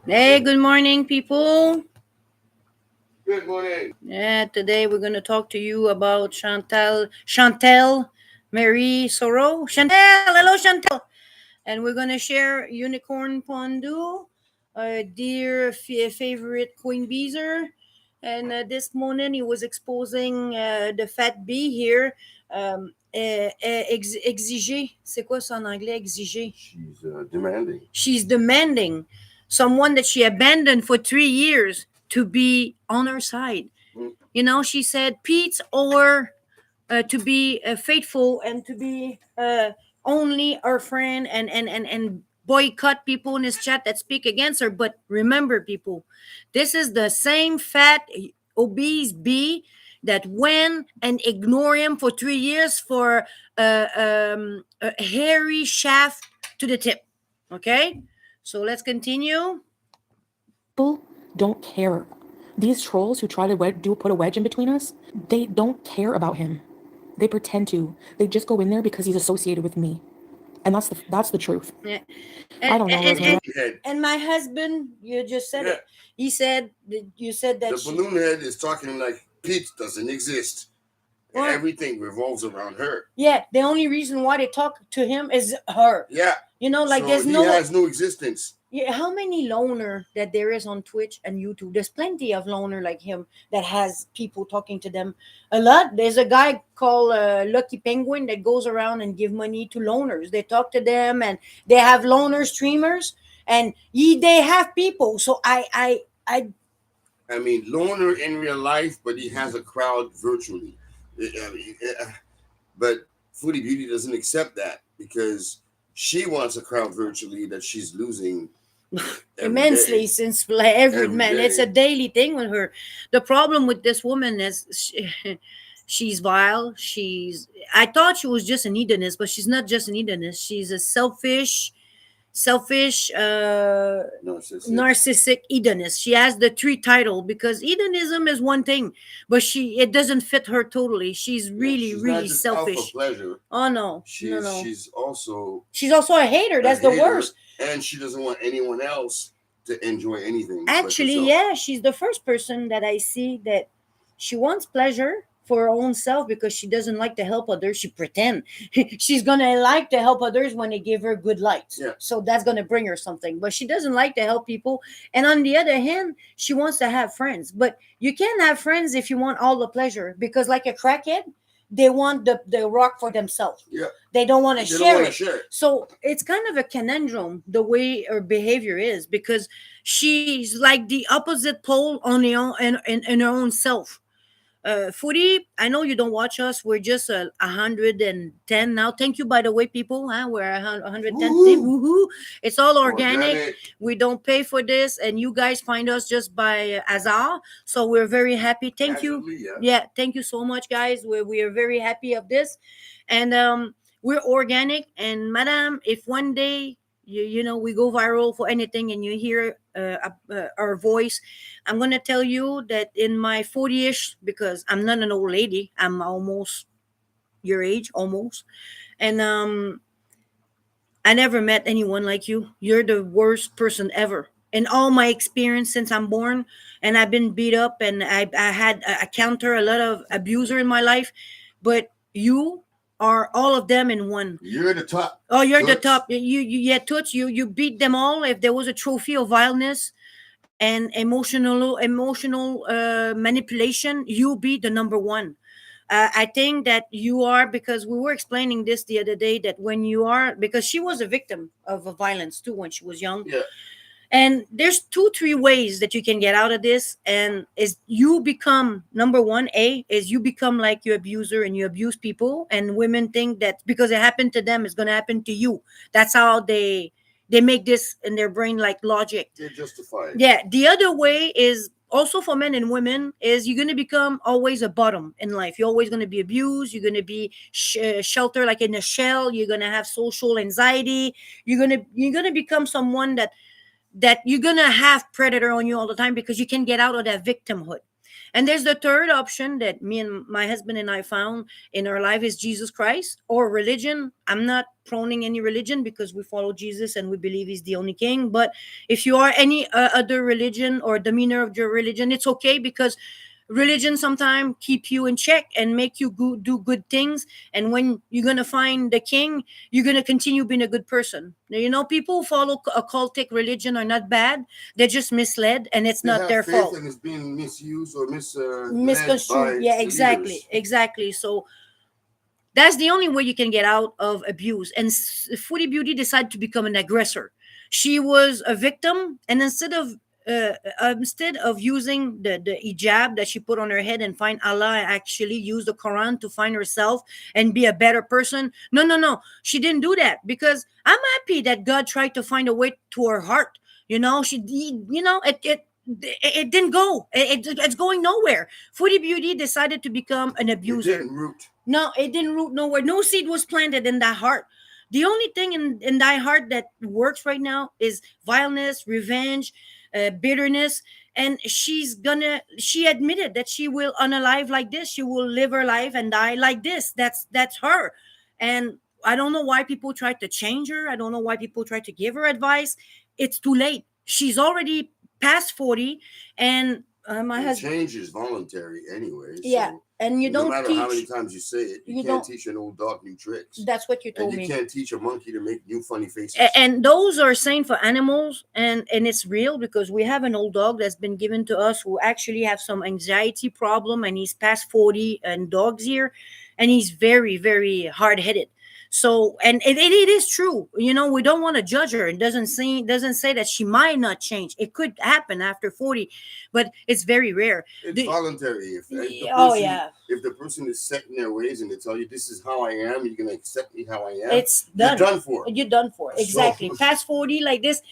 Hey, good morning, people. Good morning. Yeah, today we're gonna talk to you about Chantel Marie Soro. Chantel, hello, Chantel, and we're gonna share Unicorn Pondu, dear favorite Queen Beezer, and this morning he was exposing the fat bee here. Exiger, c'est quoi ça en anglais? Exiger. She's demanding. She's demanding someone that she abandoned for 3 years to be on her side. Mm. You know, she said Pete or to be faithful and to be only her friend and boycott people in his chat that speak against her. But remember, people, this is the same fat, obese bee that went and ignore him for 3 years for a hairy shaft to the tip. Okay, so let's continue. People don't care. These trolls who try to put a wedge in between us, they don't care about him. They pretend to. They just go in there because he's associated with me, and that's the truth. Yeah. I don't know, And, Rosemary. Head. and my husband, you just said Yeah. it. He said you said that The balloon head is talking like Pete doesn't exist. And What? everything revolves around her. Yeah, the only reason why they talk to him is her. Yeah. You know, like so there's he no has no existence. yeah, how many loner that there is on Twitch and YouTube? There's plenty of loner like him that has people talking to them a lot. There's a guy called Lucky Penguin that goes around and give money to loners. They talk to them and they have loner streamers and they have people. So I mean, loner in real life, but he has a crowd virtually. But Foodie Beauty doesn't accept that because she wants a crowd virtually that she's losing immensely day. since like every Every man. day. It's a daily thing with her. The problem with this woman is she's vile. I thought she was just an hedonist, but she's not just an hedonist. She's a selfish narcissistic hedonist. She has the three title because hedonism is one thing, but it doesn't fit her totally. She's really she's really not just selfish. Alpha pleasure. Oh no, no. She's also a hater. That's the worst. and she doesn't want anyone else to enjoy anything. Actually, yeah, she's the first person that I see that she wants pleasure for her own self because she doesn't like to help others. She pretend she's gonna like to help others when they give her good lights. Yeah. So that's gonna bring her something. But she doesn't like to help people. And on the other hand, she wants to have friends. But you can't have friends if you want all the pleasure because, like a crackhead, they want the rock for themselves. Yeah. They don't want to They share don't wanna it. share it. So it's kind of a conundrum the way her behavior is because she's like the opposite pole on the own in her own self. Footy, I know you don't watch us. We're just 110 now. Thank you, by the way, people. Huh? We're 110. Woohoo. Woohoo! It's all organic. Organic. We don't pay for this, and you guys find us just by hazard. So we're very happy. Thank you. Casually, yeah. Yeah, thank you so much, guys. We are very happy of this, and we're organic. And Madam, if one day you know we go viral for anything and you hear our voice, I'm gonna tell you that in my 40ish, because I'm not an old lady, I'm almost your age, almost, and I never met anyone like you. You're the worst person ever. In all my experience since I'm born, and I've been beat up, and I had I counter a lot of abuser in my life, but you are all of them in one. You're the top. Oh, you're the Toots. top. You yeah, Toots. You beat them all. If there was a trophy of vileness and emotional manipulation, you be the number one. I think that you are, because we were explaining this the other day, that when you are, because she was a victim of a violence too when she was young. Yeah. And there's 2 3 ways that you can get out of this, and is you become number one. A is you become like your abuser and you abuse people, and women think that because it happened to them, it's going to happen to you. That's how they make this in their brain like logic. They justify it. Yeah, the other way is also for men and women is you're going to become always a bottom in life. You're always going to be abused. You're going to be sheltered like in a shell. You're going to have social anxiety. You're going to become someone that you're going to have predator on you all the time because you can get out of that victimhood. And there's the third option that me and my husband and I found in our life is Jesus Christ or religion. I'm not proning any religion because we follow Jesus and we believe he's the only king. But if you are any other religion or demeanor of your religion, it's okay because religion sometimes keep you in check and make you do good things. And when you're gonna find the king, you're gonna continue being a good person. You know, people who follow occultic religion are not bad; they're just misled, and it's They not have their faith fault. and it's being misused or led Misconstrued. by Yeah, the exactly, leaders. exactly. So that's the only way you can get out of abuse. And Foodie Beauty decided to become an aggressor. She was a victim, and instead of using the hijab that she put on her head and find Allah, actually use the Quran to find herself and be a better person. No, no, no. She didn't do that because I'm happy that God tried to find a way to her heart. You know, it didn't go. It's going nowhere. Foodie Beauty decided to become an It abuser. didn't root. No, it didn't root nowhere. No seed was planted in that heart. The only thing in that heart that works right now is violence, revenge, bitterness. And she admitted that she will unalive like this. She will live her life and die like this. That's her. And I don't know why people try to change her. I don't know why people try to give her advice. It's too late. She's already past 40. And my And husband, change is voluntary anyway. yeah. So And you no don't matter teach. how many times you say it, you you can't don't- teach an old dog new tricks. That's what you And told you me. can't teach a monkey to make new funny faces. And those are same for animals, and it's real because we have an old dog that's been given to us who actually have some anxiety problem, and he's past 40 and dog's year, and he's very, very hard-headed. So, and it is true, you know, we don't want to judge her. It doesn't say that she might not change. It could happen after 40, but it's very rare. It's The- voluntary. If the person, Oh yeah, if the person is set in their ways and they tell you this is how I am, you're gonna accept me how I am. it's You're done. done for. You're done for. So- Exactly. Past 40 like this,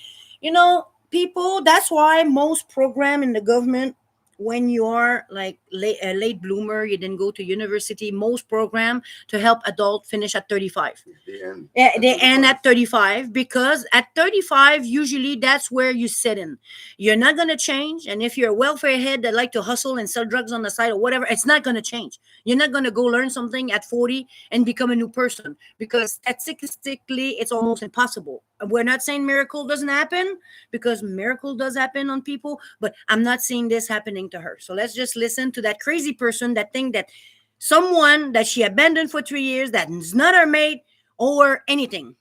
you know, people, that's why most program in the government, when you are like a late bloomer, you didn't go to university, most program to help adult finish at 35. They end. Yeah, at they end 35. at 35 because at 35, usually that's where you sit in. You're not going to change. And if you're a welfare head that like to hustle and sell drugs on the side or whatever, it's not going to change. You're not going to go learn something at 40 and become a new person because statistically, it's almost impossible. We're not saying miracle doesn't happen because miracle does happen on people, but I'm not seeing this happening to her. So let's just listen to that crazy person that think that someone that she abandoned for 3 years that is not her mate or anything.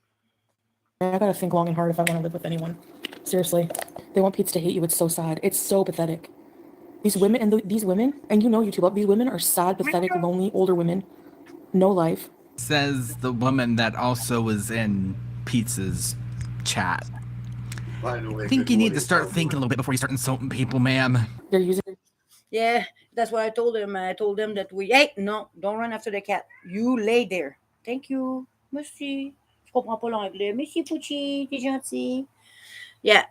I gotta think long and hard if I want to live with anyone. Seriously, they want Pete's to hate you. It's so sad. It's so pathetic. These women these women, and you know YouTube, these women are sad, pathetic, lonely, older women, no life. Says the woman that also was in Pizza's chat. By the way, I think good you need morning, to start everyone. thinking a little bit before you start insulting people, ma'am. They're using. Yeah, that's what I told them. I told them that hey, no, don't run after the cat. You lay there. Thank you. Merci. Je comprends pas l'anglais. Merci, Pucci. T'es gentil. Yeah,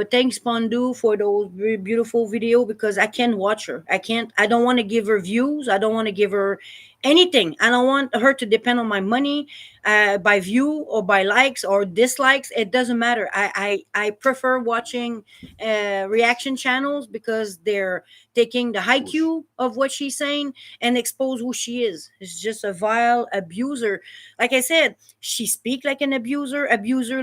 thanks Pandu for those very beautiful video because I can't watch her. I don't want to give her views. I don't want to give her anything. I don't want her to depend on my money by view or by likes or dislikes. It doesn't matter. I prefer watching reaction channels because they're taking the high Q of what she's saying and expose who she is. It's just a vile abuser. Like I said, she speak like an abuser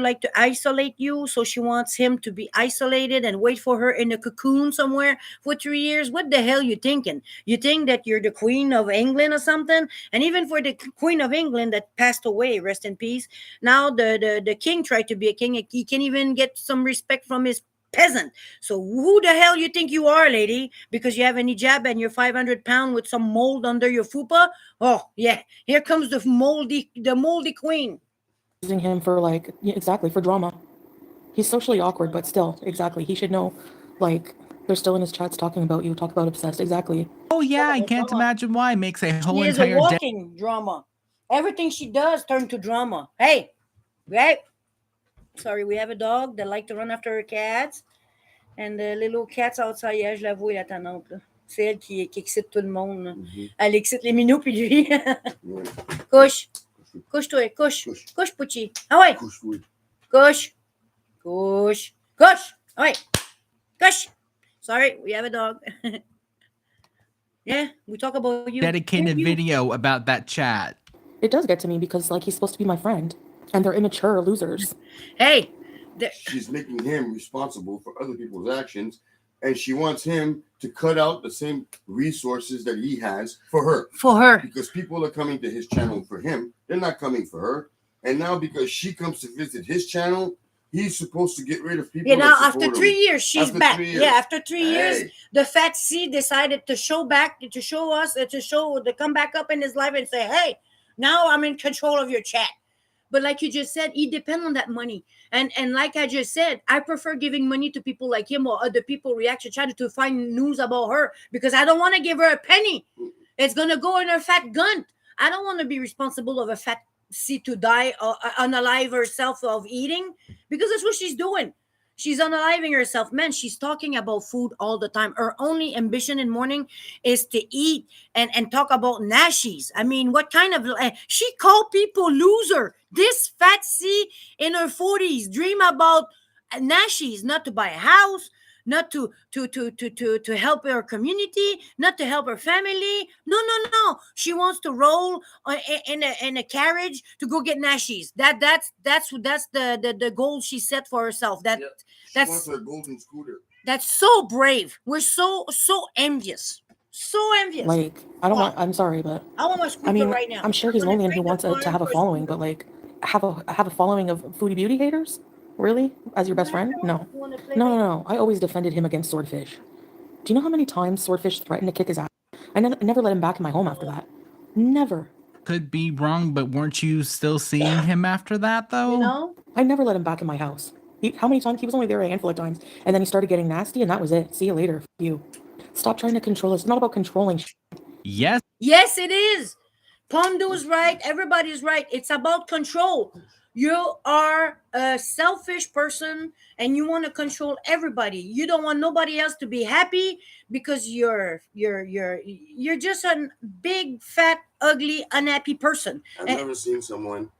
like to isolate you, so she wants him to be isolated and wait for her in a cocoon somewhere for 3 years. What the hell you thinking? You think that you're the queen of England or something? And even for the queen of England that passed away, rest in peace, now the king tried to be a king. He can't even get some respect from his peasant. So who the hell you think you are, lady? Because you have an hijab and you're 500 pounds with some mold under your fupa? Oh yeah, here comes the moldy queen. Using him for like, yeah, exactly, for drama. He's socially awkward, but still, exactly. He should know, like, they're still in his chats talking about you, talk about obsessed, exactly. Oh yeah, I Oh, can't drama. imagine why. Makes a whole She is a entire day. walking drama. Everything she does turn to drama. Hey, right? Sorry, we have a dog that like to run after her cats. And the little cats outside, je la vois, la tannante. Là. C'est elle qui excite tout le monde. Là. Mhm. Elle excite les minous, puis lui. Ouais. Couche. Couche-toi, couche. Couche. Couche, Pucci. Ah ouais. Couche-toi. Couche. Couche. Couche. Ah ouais. Couche. Sorry, we have a dog. Yeah, we talk about you. Dedicated You. video about that chat. It does get to me because like he's supposed to be my friend, and they're immature losers. Hey, She's making him responsible for other people's actions, and she wants him to cut out the same resources that he has for her. for her. Because people are coming to his channel for him, they're not coming for her. And now because she comes to visit his channel, he's supposed to get rid of people. You know, that after support 3 him. years, she's After back. 3 years. Yeah, after 3 years, Hey. the fat C decided to show back, to show us, to come back up in his life and say, hey, now I'm in control of your chat. But like you just said, he depend on that money. And like I just said, I prefer giving money to people like him or other people reaction channel to find news about her because I don't want to give her a penny. It's going to go in her fat gun. I don't want to be responsible of a fat C to die or unalive herself of eating because that's what she's doing. She's unaliving herself. Man, she's talking about food all the time. Her only ambition in morning is to eat and talk about nashies. I mean, what kind of... she called people loser. This fat C in her 40s dream about nashies, not to buy a house, not to help her community, not to help her family. No. She wants to roll in a carriage to go get nashies. That's the goal she set for herself. She That's wants a golden scooter. that's so brave. We're so envious. So envious. Like I don't want. I'm sorry, but I want my scooter I mean, right now. I'm sure he's I'm gonna lonely and he trade the wants to have a farm for following, scooter. but like have a following of foodie beauty haters. Really, as your best friend? No. You wanna play No. I always defended him against Swordfish. Do you know how many times Swordfish threatened to kick his ass? I never let him back in my home after that. Never. Could be wrong, but weren't you still seeing him after that, though? You know? I never let him back in my house. How many times? He was only there a handful of times, and then he started getting nasty, and that was it. See you later. F you. Stop trying to control us. It's not about controlling. Yes. Yes, it is. Pondo's right. Everybody's right. It's about control. You are a selfish person and you want to control everybody. You don't want nobody else to be happy because you're just a big, fat, ugly, unhappy person. I've And- never seen someone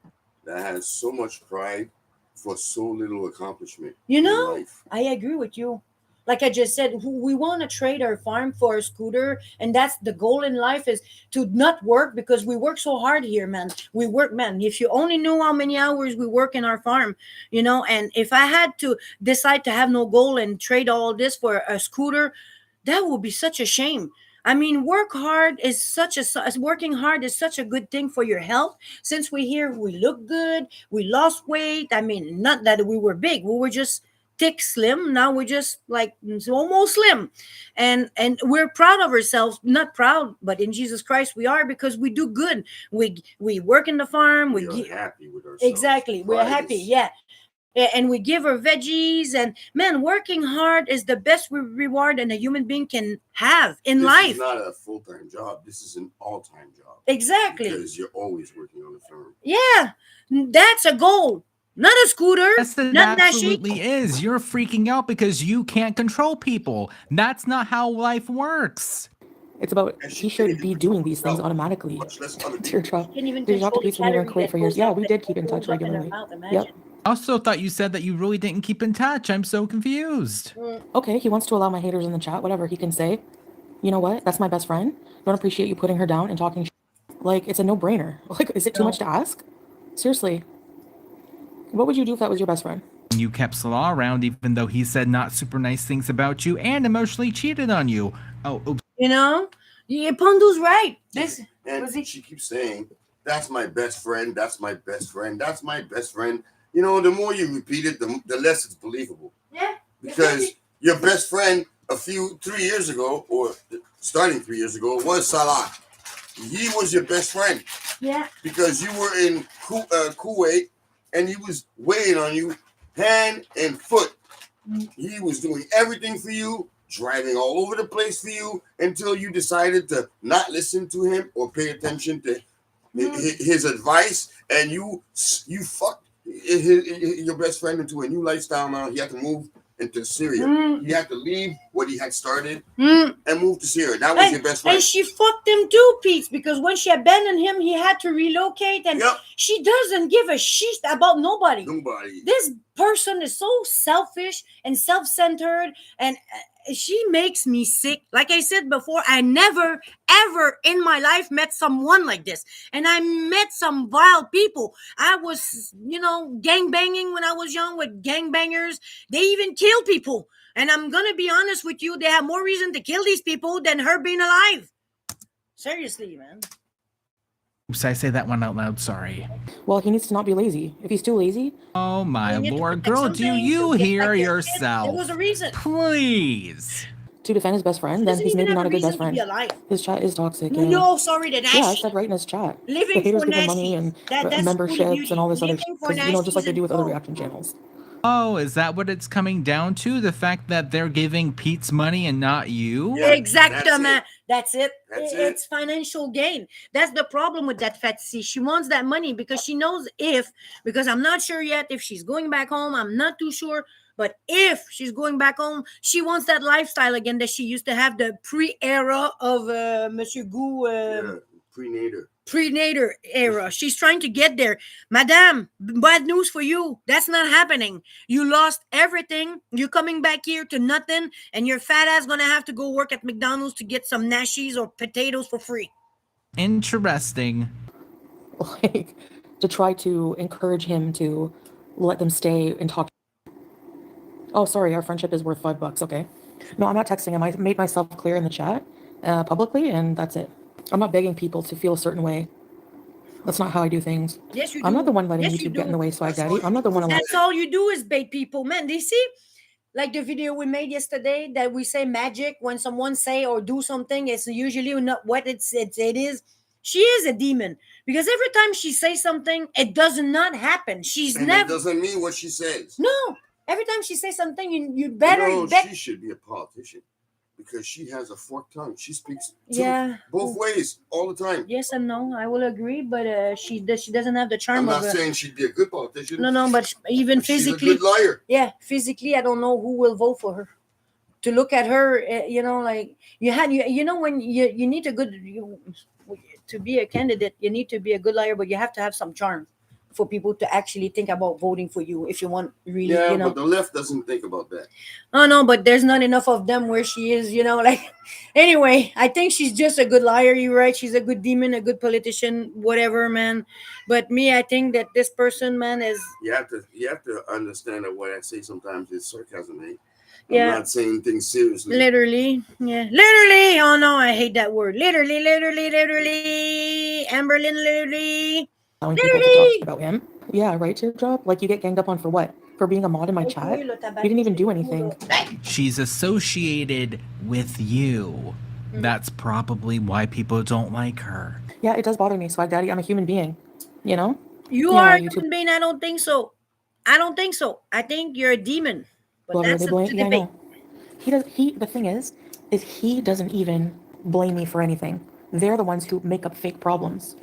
that has so much pride for so little accomplishment. You in know, life. I agree with you. Like I just said, we want to trade our farm for a scooter, and that's the goal in life, is to not work, because we work so hard here, man. We work, man. If you only knew how many hours we work in our farm, you know, and if I had to decide to have no goal and trade all this for a scooter, that would be such a shame. I mean, working hard is such a good thing for your health. Since we look good, we lost weight. I mean, not that we were big, we were just thick, slim. Now we're just like almost slim, and we're proud of ourselves. Not proud, but in Jesus Christ we are, because we do good. We work in the farm. We are happy with ourselves. Exactly, we're Pride happy. is- Yeah. And we give her veggies, and man, working hard is the best reward a human being can have in This life. is not a full-time job. This is an all-time job. Exactly. Because you're always working on the farm. Yeah, that's a goal, not a scooter. Yes, it not that absolutely is. You're freaking out because you can't control people. That's not how life works. It's about And he she should can't be even doing control these things herself, automatically. much less other people. Teardrop. Can't even Did you talk to control Pete's the when we were in calorie Kuwait for that years? goes Yeah, up we and did keep in touch goes up in her regularly. mouth, Yep. imagine. I also thought you said that you really didn't keep in touch. I'm so confused. Okay, he wants to allow my haters in the chat, whatever he can say. You know what? That's my best friend. Don't appreciate you putting her down and talking. Like, it's a no-brainer. Like, is it too No. much to ask? Seriously. What would you do if that was your best friend? You kept Salah around even though he said not super nice things about you and emotionally cheated on you. Oh, oops. You know, yeah, Pondo's right. This And was it. she keeps saying, "That's my best friend. That's my best friend. That's my best friend." You know, the more you repeat it, the less it's believable. Yeah. Because your best friend 3 years ago, or starting 3 years ago, was Salah. He was your best friend Yeah. because you were in Kuwait, and he was waiting on you hand and foot. He was doing everything for you, driving all over the place for you, until you decided to not listen to him or pay attention to his advice, and you fucked your best friend into a new lifestyle. Now he had to move into Syria. He had to leave what he had started and move to Syria. That was your best friend. And she fucked him too, Pete, because when she abandoned him, he had to relocate, and Yep. she doesn't give a shit about nobody. Nobody. This person is so selfish and self-centered, and she makes me sick. Like I said before, I never ever in my life met someone like this, and I met some vile people. I was, gang banging when I was young with gangbangers. They even kill people, and I'm gonna be honest with you, they have more reason to kill these people than her being alive. Seriously, man. Oops, I say that one out loud. Sorry. Well, he needs to not be lazy. If he's too lazy, Oh my You need to lord, protect girl, do something you to get hear back your kid. yourself? There was a reason. Please. to defend his best friend, He then doesn't he's even maybe have not a a good reason best to be friend. alive. His chat is toxic. No, sorry, the Yeah, I Nashi. said right in his chat. Living The haters for give him money Nashi. and That's memberships and all this other Living for because just like they do with other Nashi. reaction channels. Oh, is that what it's coming down to? The fact that they're giving Pete's money and not you? Yeah, Exactement. That's it. That's it. It's financial gain. That's the problem with that Fetsy. She wants that money because she knows because I'm not sure yet if she's going back home. I'm not too sure. But if she's going back home, she wants that lifestyle again that she used to have, the pre-era of Monsieur Gou. Yeah, prenator. Prenator era. She's trying to get there. Madame, bad news for you. That's not happening. You lost everything. You're coming back here to nothing, and your fat ass gonna have to go work at McDonald's to get some nashies or potatoes for free. Interesting. Like, to try to encourage him to let them stay and talk. Oh, sorry, our friendship is worth $5. Okay. No, I'm not texting him. I made myself clear in the chat publicly, and that's it. I'm not begging people to feel a certain way. That's not how I do things. Yes, you do. I'm not the one letting Yes, you YouTube get in the do. way, Swag That's Daddy. all I'm not the one allowing. That's all you do is bait people, man. They see, like the video we made yesterday that we say magic when someone say or do something. It's usually not what it is. She is a demon because every time she says something, it does not happen. She's And never. it doesn't mean what she says. No. Every time she says something, you better. She should be a politician because she has a forked tongue. She speaks both ways all the time. Yes and no, I will agree, but she doesn't have the charm. I'm not of saying she'd be a good politician. No, but even physically, she's a good liar. Yeah, physically, I don't know who will vote for her. To look at her, like when you need to be a candidate, you need to be a good liar, but you have to have some charm for people to actually think about voting for you if you want really. Yeah, but the left doesn't think about that. Oh no, but there's not enough of them where she is. Anyway, I think she's just a good liar. You're right. She's a good demon, a good politician, whatever, man. But me, I think that this person, man, is. You have to understand that what I say sometimes is sarcasm, eh? Yeah. I'm not saying things seriously. Literally. Yeah. Literally. Oh no, I hate that word. Literally. Amberlyn, literally. Allowing people to talk about him. Yeah, right, Teardrop? Like, you get ganged up on for what? For being a mod in my chat? You didn't even do anything. She's associated with you. That's probably why people don't like her. Yeah, it does bother me, Swag Daddy. I'm a human being, you know? You are a human being. I don't think so. I think you're a demon. But Well, that's they blame. Yeah, I know. The thing is he doesn't even blame me for anything. They're the ones who make up fake problems.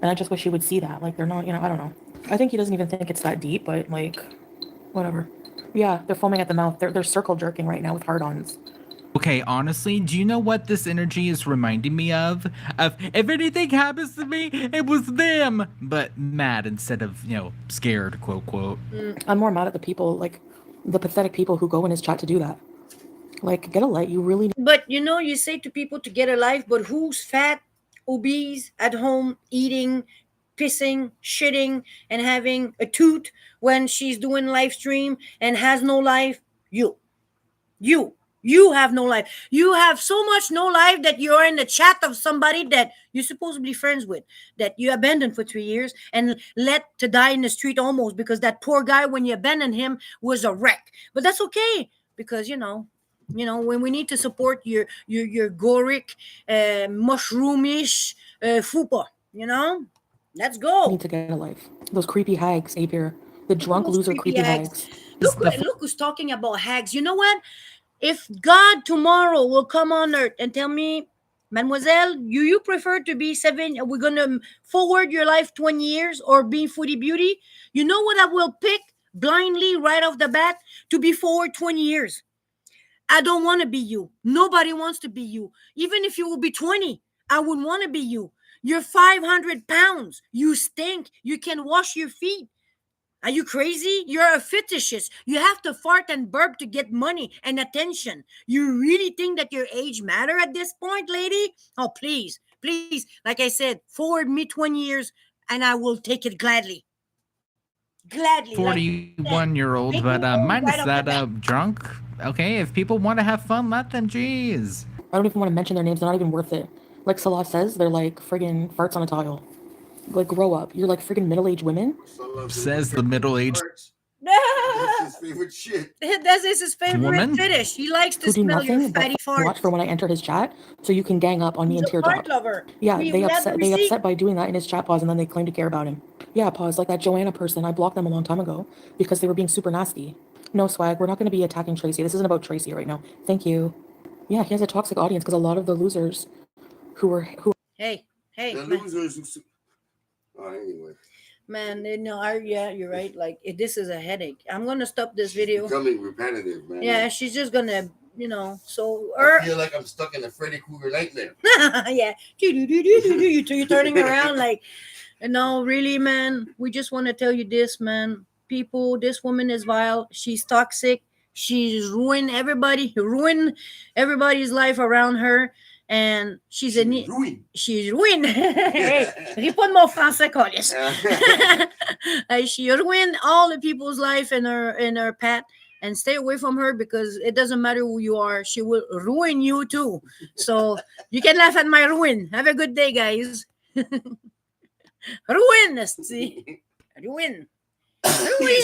And I just wish he would see that. Like, they're not, I don't know. I think he doesn't even think it's that deep, but like, whatever. Yeah, they're foaming at the mouth. They're circle jerking right now with hard-ons. Okay, honestly, do you know what this energy is reminding me of? Of, if anything happens to me, it was them. But mad instead of, scared, quote, quote. I'm more mad at the people, like, the pathetic people who go in his chat to do that. Like, get a light. You really. But you say to people to get a life, but who's fat, obese, at home, eating, pissing, shitting, and having a toot when she's doing live stream and has no life? You have no life. You have so much no life that you're in the chat of somebody that you're supposed to be friends with, that you abandoned for 3 years and let to die in the street almost because that poor guy, when you abandoned him, was a wreck. But that's okay because, when we need to support your goric, mushroomish fupa, let's go. Need to get a life. Those creepy hags, Apir. The drunk loser creepy hags. Look who's talking about hags. You know what? If God tomorrow will come on earth and tell me, Mademoiselle, you prefer to be we're going to forward your life 20 years or be Foodie Beauty, you know what I will pick blindly right off the bat? To be forward 20 years. I don't want to be you. Nobody wants to be you. Even if you will be 20, I would want to be you. You're 500 pounds. You stink. You can wash your feet. Are you crazy? You're a fetishist. You have to fart and burp to get money and attention. You really think that your age matter at this point, lady? Oh, please, please. Like I said, forward me 20 years and I will take it gladly. Gladly. Like 41-year-old, make but me old minus right off the that bat. drunk. Okay, if people want to have fun, let them. Jeez. I don't even want to mention their names. They're not even worth it. Like Salah says, they're like friggin' farts on a tile. Like, grow up. You're like friggin' middle-aged women. Says the middle-aged That's his favorite shit. That is his favorite Woman? fetish. He likes to Who do smell your nothing but fatty watch farts. for when I enter his chat, so you can gang up on me He's and a teardrop. fart lover. Yeah, We they have the upset. They receipt. upset by doing that in his chat pause, and then they claim to care about him. Yeah, pause. Like that Joanna person, I blocked them a long time ago because they were being super nasty. No swag. We're not going to be attacking Tracy. This isn't about Tracy right now. Thank you. Yeah, he has a toxic audience because a lot of the losers who Hey, The man. losers who. Oh, anyway. Man, yeah, you're right. Like this is a headache. I'm gonna stop this video. Becoming repetitive, man. Yeah, she's just gonna, so I feel like I'm stuck in a Freddy Krueger nightmare. yeah. You're turning around like, really, man. We just want to tell you this, man. People, this woman is vile. She's toxic. She's ruined everybody's life around her. And she's ruined. She's ruined. Hey, ris pas de mon français, câlisse. She ruined all the people's life in her path. And stay away from her because it doesn't matter who you are. She will ruin you too. So you can laugh at my ruin. Have a good day, guys. Ruin, esti. Ruin. Ruin.